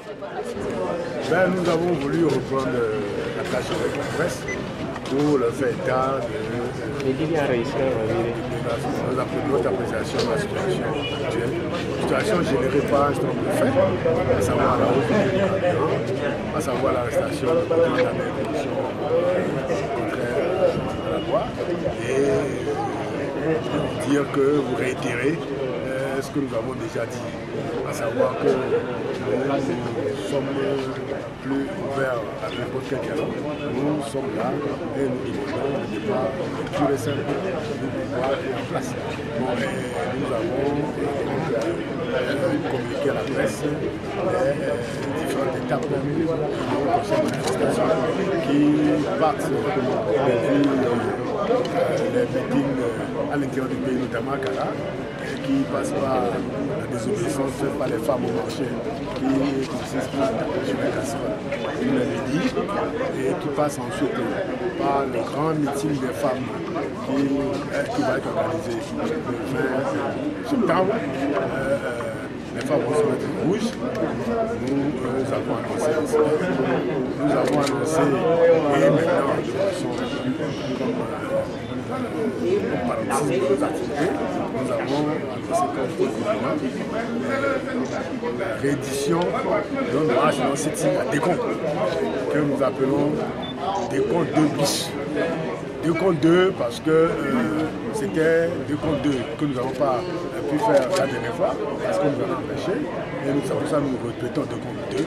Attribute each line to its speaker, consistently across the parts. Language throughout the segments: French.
Speaker 1: Ben, nous avons voulu reprendre la tâche avec la presse pour le faire état de notre appréciation de la situation actuelle. Situation générée par un certain nombre de faits, à savoir la hausse du carburant, à savoir l'arrestation de conditions contraires à la loi, et dire que vous réitérez ce que nous avons déjà dit, à savoir que nous sommes plus ouverts à n'importe quel dialogue. Nous sommes là et nous demandons le départ pur et simple du pouvoir en place. Bon, nous avons communiqué à la presse les différentes étapes de nos prochaines manifestations qui partent les meetings à l'intérieur du pays, notamment à Kara, qui passe par la désobéissance faite par les femmes au marché, qui consiste à taper sur les casseroles, comme je l'ai dit, et qui passe ensuite par le grand meeting des femmes qui va être organisé le 20 septembre. Les femmes vont se mettre rouge. Nous avons annoncé, et maintenant de façon paroxysme de nos activités, nous avons annoncé comme la réédition d'un marche dans cette île à décompte, que nous appelons décompte 2 bis. Décompte 2 parce que c'était décompte 2 que nous n'avons pas pu faire la dernière fois, parce qu'on nous en a empêché. Et c'est pour ça que nous répétons décompte 2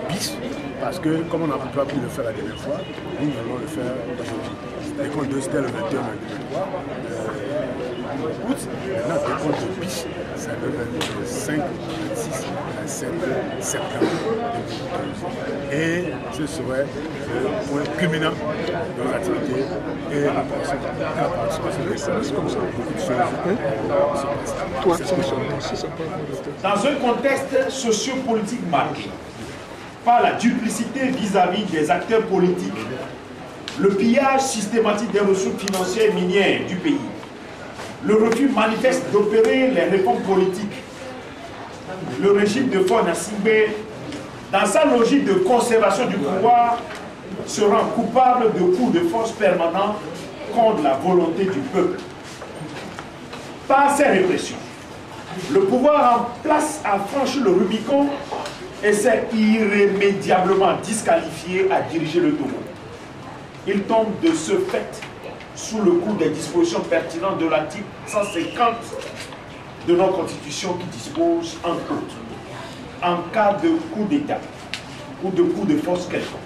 Speaker 1: bis, parce que comme on n'a pas pu le faire la dernière fois, nous allons le faire aujourd'hui. Décompte 2 c'était le 21 août, maintenant décompte 2 bis, c'est le 25, 26, 27 septembre 2012. Et ce serait le point culminant de nos activités et la participation des services comme ça. Beaucoup de choses.
Speaker 2: Dans un contexte sociopolitique marqué par la duplicité vis-à-vis des acteurs politiques, le pillage systématique des ressources financières et minières du pays, le refus manifeste d'opérer les réformes politiques, le régime de Faure Gnassingbé, dans sa logique de conservation du pouvoir, se rend coupable de coups de force permanents contre la volonté du peuple. Par ces répressions, le pouvoir en place a franchi le Rubicon et s'est irrémédiablement disqualifié à diriger le Togo. Il tombe de ce fait sous le coup des dispositions pertinentes de l'article 150 de notre Constitution qui dispose, entre autres, en cas de coup d'État ou de coup de force quelconque,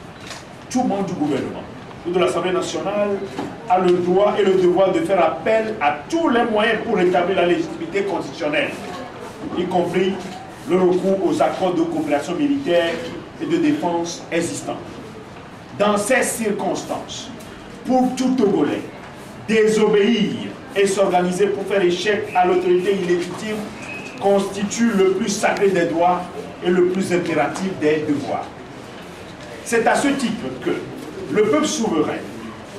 Speaker 2: tout membre du gouvernement ou de l'Assemblée nationale a le droit et le devoir de faire appel à tous les moyens pour rétablir la légitimité constitutionnelle, y compris le recours aux accords de coopération militaire et de défense existants. Dans ces circonstances, pour tout Togolais, désobéir et s'organiser pour faire échec à l'autorité illégitime constitue le plus sacré des droits et le plus impératif des devoirs. C'est à ce titre que le peuple souverain,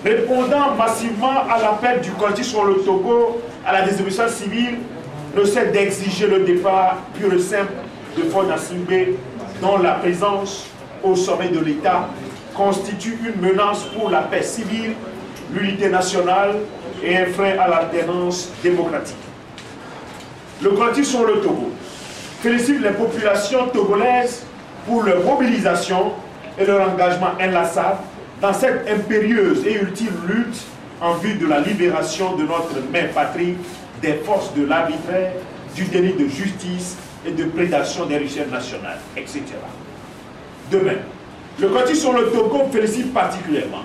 Speaker 2: répondant massivement à l'appel du collectif sur le Togo à la désobéissance civile, ne cesse d'exiger le départ pur et simple de Faure Gnassingbé, dont la présence au sommet de l'État constitue une menace pour la paix civile, l'unité nationale et un frein à l'alternance démocratique. Le collectif sur le Togo félicite les populations togolaises pour leur mobilisation et leur engagement inlassable dans cette impérieuse et ultime lutte en vue de la libération de notre mère patrie des forces de l'arbitraire, du délit de justice et de prédation des richesses nationales, etc. De même, le collectif sur le Togo félicite particulièrement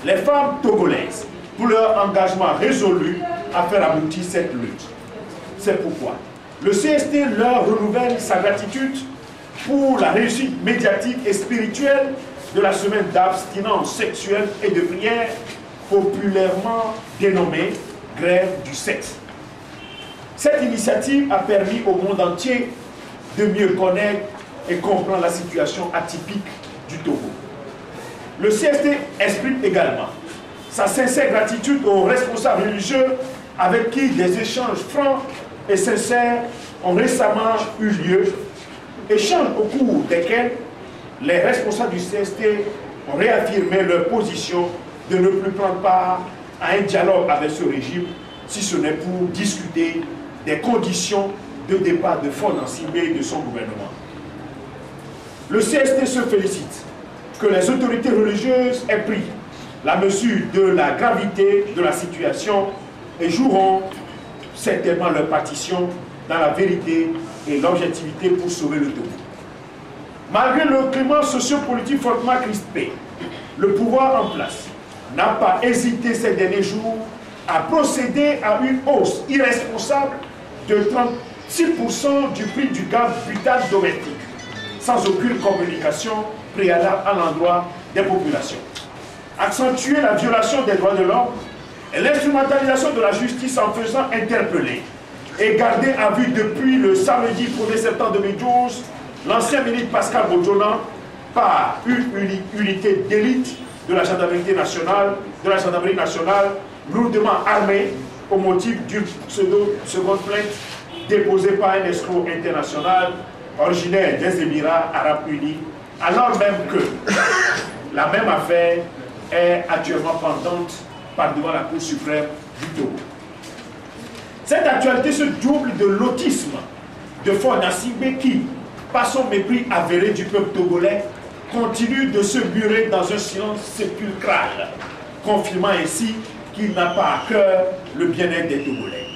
Speaker 2: les femmes togolaises pour leur engagement résolu à faire aboutir cette lutte. C'est pourquoi le CST leur renouvelle sa gratitude pour la réussite médiatique et spirituelle de la semaine d'abstinence sexuelle et de prière, populairement dénommée grève du sexe. Cette initiative a permis au monde entier de mieux connaître et comprendre la situation atypique du Togo. Le CST exprime également sa sincère gratitude aux responsables religieux avec qui des échanges francs et sincères ont récemment eu lieu, échanges au cours desquels les responsables du CST ont réaffirmé leur position de ne plus prendre part à un dialogue avec ce régime, si ce n'est pour discuter des conditions de départ de Faure Gnassingbé et de son gouvernement. Le CST se félicite que les autorités religieuses aient pris la mesure de la gravité de la situation et joueront certainement leur partition dans la vérité et l'objectivité pour sauver le Togo. Malgré le climat sociopolitique fortement crispé, le pouvoir en place n'a pas hésité ces derniers jours à procéder à une hausse irresponsable de 36% du prix du gaz butane domestique, sans aucune communication préalable à l'endroit des populations. Accentuer la violation des droits de l'homme et l'instrumentalisation de la justice en faisant interpeller et garder à vue depuis le samedi 1er septembre 2012 l'ancien ministre Pascal Bodjonan par une unité d'élite de la gendarmerie nationale, lourdement armée au motif d'une pseudo-seconde plainte déposée par un escroc international originaire des Émirats Arabes Unis, alors même que la même affaire est actuellement pendante devant la Cour suprême du Togo. Cette actualité se double de l'autisme de Faure Gnassingbé qui, par son mépris avéré du peuple togolais, continue de se murer dans un silence sépulcral, confirmant ainsi qu'il n'a pas à cœur le bien-être des Togolais.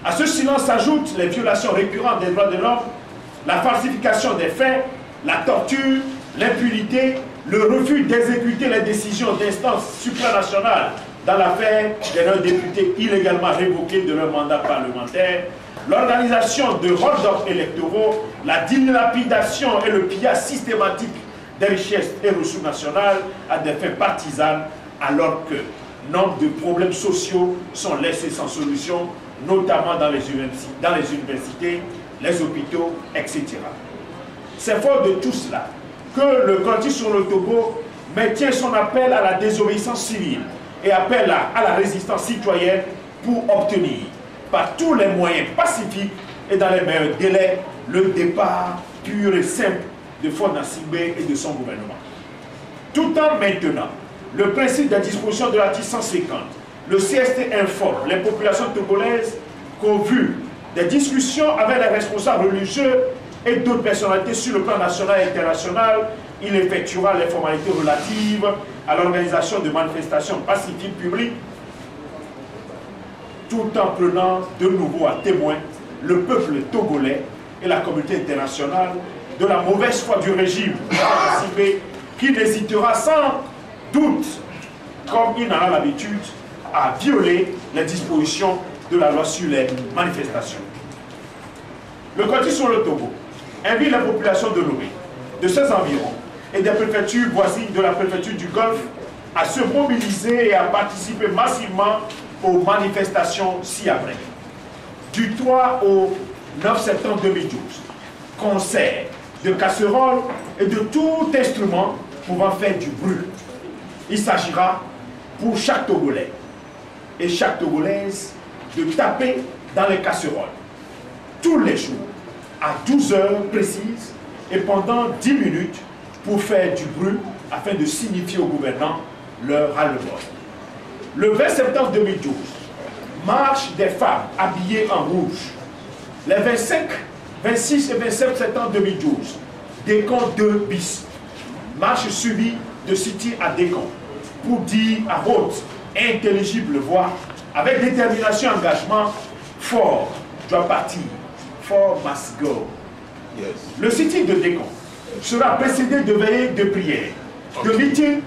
Speaker 2: À ce silence s'ajoutent les violations récurrentes des droits de l'homme, la falsification des faits, la torture, l'impunité, le refus d'exécuter les décisions d'instances supranationales dans l'affaire des 9 députés illégalement révoqués de leur mandat parlementaire, l'organisation de hold-up électoraux, la dilapidation et le pillage systématique des richesses et ressources nationales à des fins partisanes, alors que nombre de problèmes sociaux sont laissés sans solution, notamment dans les universités, les hôpitaux, etc. C'est fort de tout cela que le collectif sur le Togo maintient son appel à la désobéissance civile et appelle à la résistance citoyenne pour obtenir, par tous les moyens pacifiques et dans les meilleurs délais, le départ pur et simple de Faure Gnassingbé et de son gouvernement. Tout en maintenant le principe des dispositions de l'article 150, le CST informe les populations togolaises qu'au vu des discussions avec les responsables religieux et d'autres personnalités sur le plan national et international, il effectuera les formalités relatives à l'organisation de manifestations pacifiques publiques, tout en prenant de nouveau à témoin le peuple togolais et la communauté internationale de la mauvaise foi du régime qui n'hésitera sans doute, comme il en a l'habitude, à violer les dispositions de la loi sur les manifestations. Le collectif sur le Togo invite la population de Lomé, de ses environs et des préfectures voisines de la préfecture du Golfe à se mobiliser et à participer massivement aux manifestations ci-après. Du 3 au 9 septembre 2012, concerts de casseroles et de tout instrument pouvant faire du bruit. Il s'agira pour chaque Togolais et chaque Togolaise de taper dans les casseroles tous les jours à 12 heures précises et pendant 10 minutes pour faire du bruit afin de signifier aux gouvernants leur ras-le-bol. Le 20 septembre 2012, marche des femmes habillées en rouge. Les 25, 26 et 27 septembre 2012, Décon 2 bis. Marche suivie de sit-in à Décon pour dire à haute et intelligible voix, avec détermination et engagement, Faure doit partir. Faure must go. Yes. Le sit-in de Décon sera précédé de veillées de prières, de meetings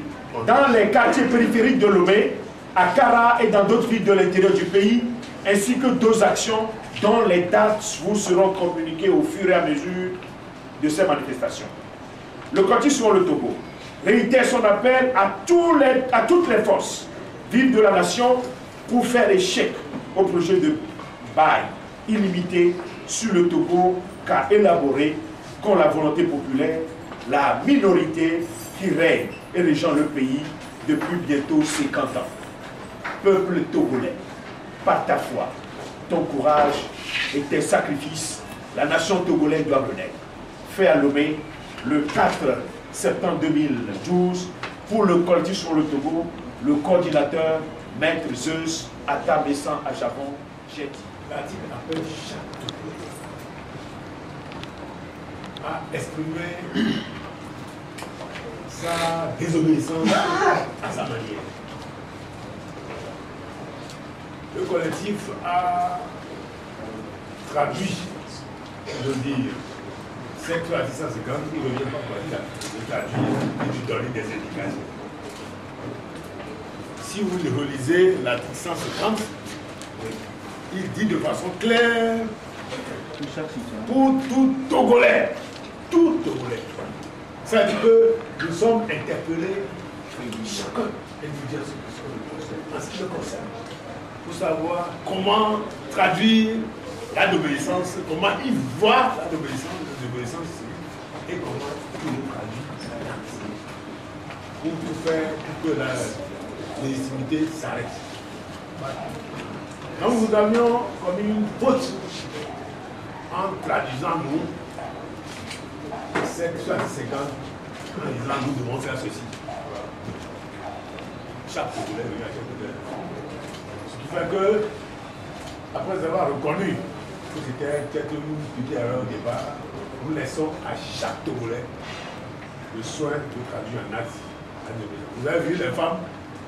Speaker 2: dans les quartiers périphériques de Lomé, à Kara et dans d'autres villes de l'intérieur du pays, ainsi que d'autres actions dont les dates vous seront communiquées au fur et à mesure de ces manifestations. Le collectif sur le Togo réitère son appel à toutes les forces vives de la nation pour faire échec au projet de bail illimité sur le Togo qu'a élaboré, con la volonté populaire, la minorité qui règne et régente le pays depuis bientôt 50 ans. Peuple togolais, par ta foi, ton courage et tes sacrifices, la nation togolaise doit venir. Fait à Lomé le 4 septembre 2012, pour le collectif sur le Togo, le coordinateur, Maître Zeus, Atta Messan à Japon, Jet.
Speaker 1: L'article appelle chaque Togolais à exprimer sa désobéissance à sa manière. Le collectif a traduit, je veux dire, secteur à 650, il ne revient pas pour de traduire et de donner des indications. Si vous relisez l'article 150, il dit de façon claire pour tout Togolais, ça dit que nous sommes interpellés, chacun individuellement en ce qui le concerne, pour savoir comment traduire la désobéissance, comment il voit la désobéissance et comment il le traduit pour tout faire pour que la légitimité s'arrête. Voilà. Donc nous avions commis une faute en traduisant nous cette 50 en disant nous devons faire ceci. Chaque Togolais revient à chaque Togolais. Ce qui fait que, après avoir reconnu que c'était peut-être une petite erreur au départ, nous laissons à chaque Togolais le soin de traduire en acte. Vous avez vu les femmes,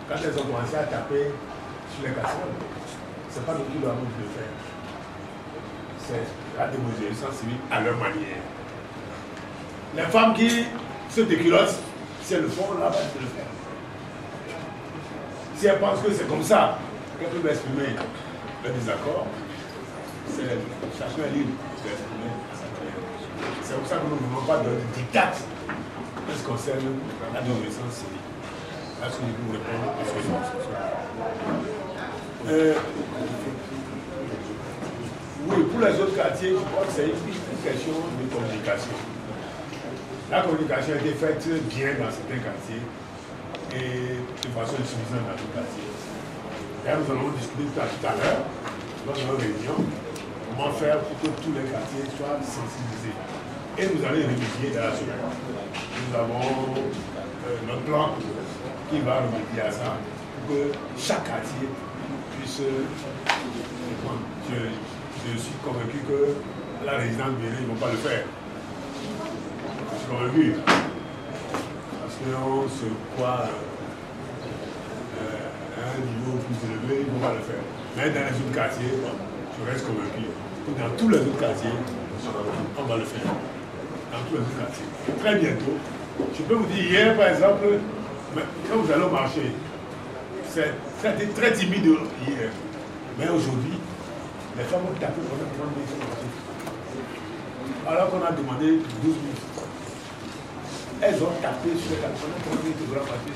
Speaker 1: quand elles ont commencé à taper sur les casseroles, ce n'est pas nous qui leur avons dit de faire. C'est la désobéissance civile à leur manière. Les femmes qui se déculottent, si elles le font, là, elles peuvent le faire. Si elles pensent que c'est comme ça qu'elles peuvent exprimer leur désaccord, c'est chacun est libre d'exprimer sa manière. C'est pour ça que nous ne voulons pas de dictat en ce qui concerne la désobéissance civile. Est-ce que vous répondre à ce que oui, pour les autres quartiers, je crois que c'est une question de communication. La communication a été faite bien dans certains quartiers et de façon insuffisante dans d'autres quartiers. D'ailleurs, nous allons discuter tout à l'heure, dans notre réunion, comment faire pour que tous les quartiers soient sensibilisés. Et nous allons remédier dans la semaine. Nous avons notre plan qui va remédier à ça pour que chaque quartier puisse répondre. Je suis convaincu que la résidence Bénin, ils ne vont pas le faire. Je suis convaincu. Parce qu'on se croit à un niveau plus élevé, ils ne vont pas le faire. Mais dans les autres quartiers, je reste convaincu que dans tous les autres quartiers, on va le faire. Dans tous les autres quartiers. Très bientôt. Je peux vous dire, hier par exemple, quand vous allez au marché, c'était très timide hier. Mais aujourd'hui, les femmes ont tapé pendant 30 minutes sur le marché. Alors qu'on a demandé 12 minutes. Elles ont tapé sur les pendant 30 minutes sur le marché.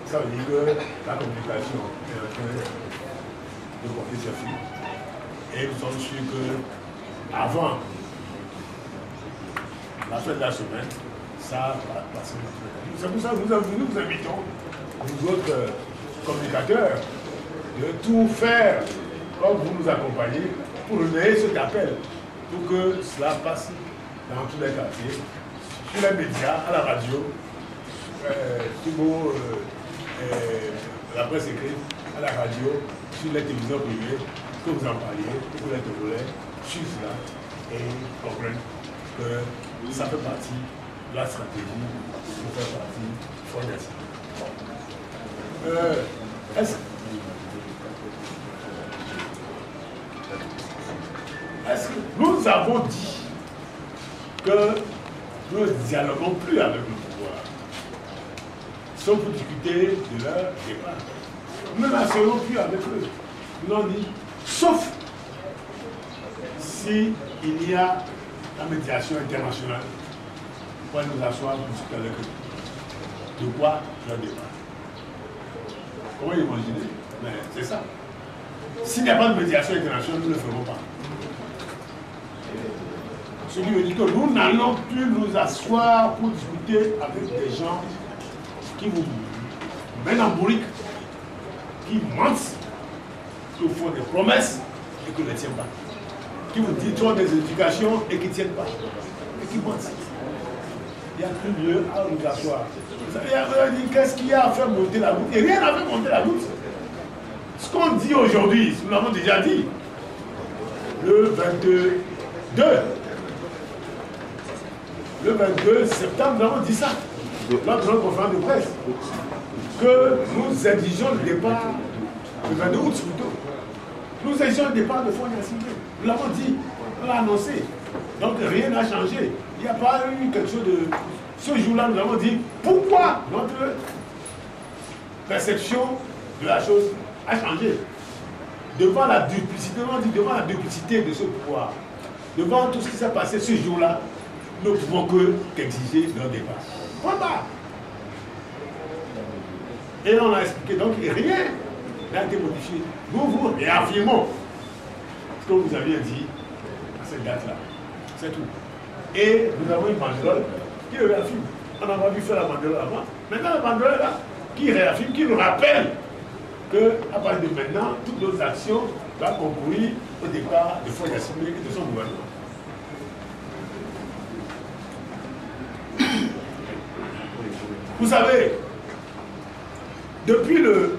Speaker 1: Ça veut dire que la communication est en train de porter ses fruits. Et nous sommes sûrs qu'avant la fin de la semaine, ça va passer naturellement. C'est pour ça que nous vous invitons, nous autres communicateurs, de tout faire comme vous nous accompagnez pour relayer cet appel, pour que cela passe dans tous les quartiers, sur les médias, à la radio, la presse écrite, à la radio, sur les télévisions privées, que vous en parliez, pour que les Togolais suivent cela et comprennent que ça fait partie de la stratégie, ça fait partie de est-ce que nous avons dit que nous ne dialoguons plus avec le pouvoir, sauf pour discuter de leur départ. Nous ne n'assurons plus avec eux. Nous l'avons dit, sauf s'il y a la médiation internationale, pour nous asseoir pour discuter avec eux. De quoi leur départ. Comment imaginer? Mais c'est ça. S'il n'y a pas de médiation internationale, nous ne le ferons pas. Ce qui veut dire que nous n'allons plus nous asseoir pour discuter avec des gens qui vous mènent en bourrique, qui mentent, qui vous font des promesses et qui ne les tiennent pas. Qui vous disent des éducations et qui ne tiennent pas. Et qui mentent. il n'y a plus mieux à nous asseoir. Vous avez dit qu'est-ce qu'il y a à faire monter la goutte? Et rien n'a fait monter la goutte. Ce qu'on dit aujourd'hui, nous l'avons déjà dit, le 22 septembre, nous avons dit ça, lors de notre conférence de presse, que nous exigeons le départ, le 22 août plutôt, nous exigeons le départ de Faure Gnassingbé. Nous l'avons dit, on l'a annoncé. Donc rien n'a changé. Il n'y a pas eu quelque chose de... Ce jour-là, nous avons dit pourquoi notre perception de la chose a changé. Devant la duplicité, on dit devant la duplicité de ce pouvoir, devant tout ce qui s'est passé ce jour-là, nous ne pouvons qu'exiger leur départ. Point barre. Et on a expliqué, donc rien n'a été modifié. Nous vous réaffirmons ce que vous aviez dit à cette date-là. C'est tout. Et nous avons une banderole qui le réaffirme. On n'a pas vu faire la banderole avant. Maintenant, la banderole là, qui réaffirme, qui nous rappelle qu'à partir de maintenant, toutes nos actions doivent concourir au départ de Faure Gnassingbé et de son gouvernement. Vous savez, depuis le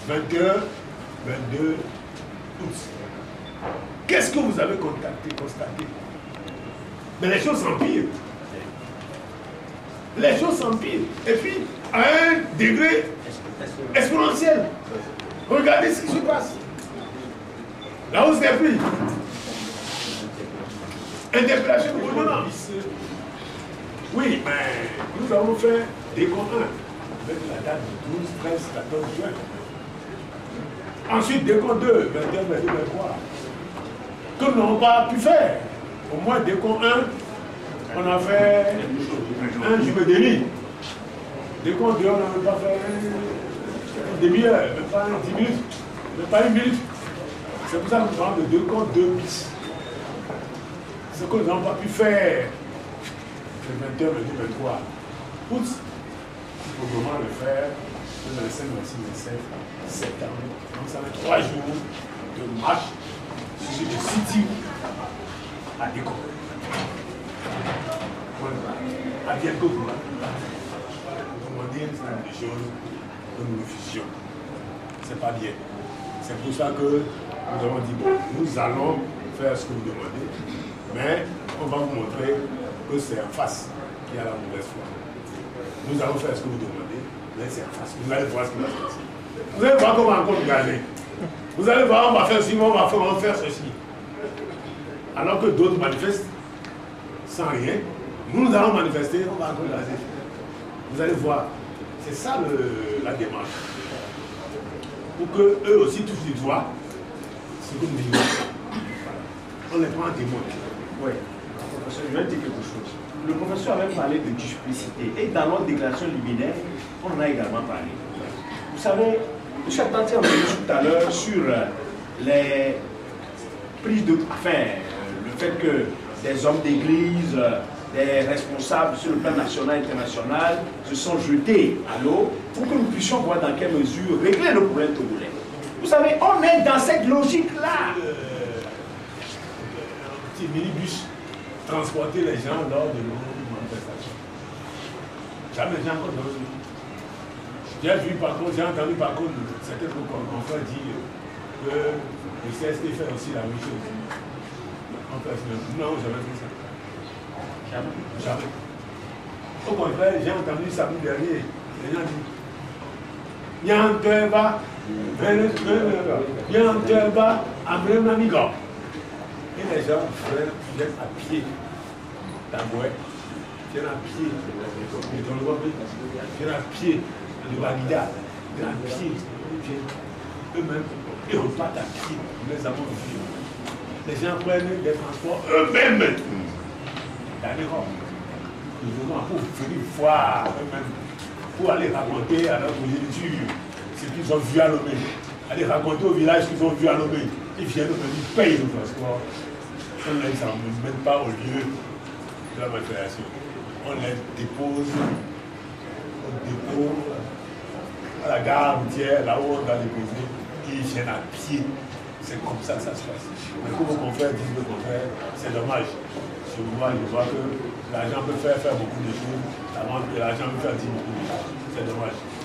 Speaker 1: 21, 22 août, qu'est-ce que vous avez constaté? Mais les choses s'empirent. Les choses s'empirent. Et puis, à un degré exponentiel. Regardez ce qui se passe. La hausse des prix. Interpellation du gouvernement. Oui, mais nous avons fait des comptes avec la date du 12, 13, 14 juin. Ensuite, des comptes 2, 21, 22, 23. Que nous n'avons pas pu faire. Au moins, des comptes 1, on a fait un jour et demi. Des comptes 2, on n'a même pas fait une demi-heure, même pas 10 minutes, même pas une minute. C'est pour ça que nous parlons de 2 comptes, 2 bis. Ce que nous n'avons pas pu faire. Le 21, 22, 23 août, il faut vraiment le faire le 25, 26, 27 septembre. Donc ça fait 3 jours de marche sur le site à Déco. À bientôt pour là. Demander des choses que nous refusions. C'est pas bien. C'est pour ça que nous avons dit bon, nous allons faire ce que vous demandez, mais on va vous montrer que c'est en face qu'il y a la mauvaise foi. Nous allons faire ce que vous demandez, mais c'est en face. Vous allez voir ce qui va se passer. Vous allez voir comment on va encore gager. Vous allez voir, on va faire ceci, on va faire ceci. Alors que d'autres manifestent sans rien. Nous allons manifester, on va encore gager. Vous allez voir. C'est ça la démarche. Pour qu'eux aussi touchent du doigt ce que nous vivons. On les prend en témoin.
Speaker 3: Oui. Professeur, je vais dire quelque chose. Le professeur avait parlé de duplicité et dans notre déclaration liminaire, on en a également parlé. Vous savez, M. Atanti a revenu tout à l'heure sur les prises de fin, le fait que des hommes d'église, des responsables sur le plan national et international se sont jetés à l'eau pour que nous puissions voir dans quelle mesure régler le problème togolais. Vous savez, on est dans cette logique-là.
Speaker 1: Un petit minibus transporter les gens lors de nos manifestations. Jamais j'ai encore entendu. J'ai vu par contre, j'ai entendu par contre certains confrères dire que le CST fait aussi la même chose. Nous n'avons jamais fait ça. Jamais. Au contraire, j'ai entendu samedi dernier, les gens disent Yanteba, Yanteba, Amremaniga. Et les gens viennent à pied, d'Amboué, viennent à pied, viennent à pied, de Bagdad, viennent à pied, eux-mêmes, et repartent à pied, nous les avons vus. Les gens prennent des transports eux-mêmes. D'accord. Pour venir voir eux-mêmes, pour aller raconter à leur progéniture ce qu'ils ont vu à Lomé, aller raconter au village ce qu'ils ont vu à Lomé. Ils viennent eux-mêmes, ils payent le transport. On ne les emmène pas au lieu de la manifestation. On les dépose au dépôt, à la gare routière, là-haut on doit déposer, ils viennent à pied. C'est comme ça que ça se passe. Mais comme vos confrères disent, c'est dommage. promouvoir, je vois que l'argent peut faire beaucoup de choses, avant que l'argent peut faire dire beaucoup de choses. C'est dommage.